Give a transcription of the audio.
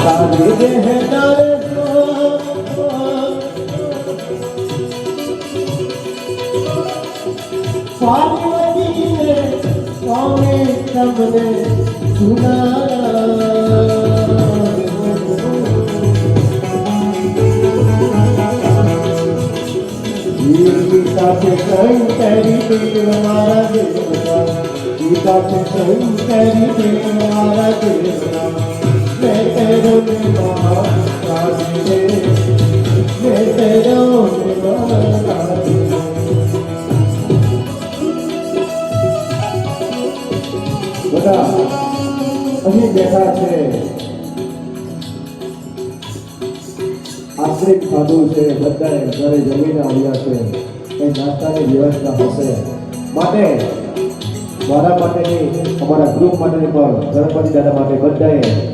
તારી રહેનાર પાર્વતીને સ્વામી તમને ગીતા છે શંકરી દેવ મારા દેવતા ગીતા છે શંકરી દેવ મારા દેવતા मैं तेरो निवासी है मैं तेरो निवासी બધા અહીં બેઠા છે આશ્રિત ખાધું છે બધાએ ઘરે જમીને આવ્યા છે એ નાસ્તાની વ્યવસ્થા હશે માટે મારા માટેની અમારા ગ્રુપ માટેની પણ ગણપતિ દાદા માટે બધાએ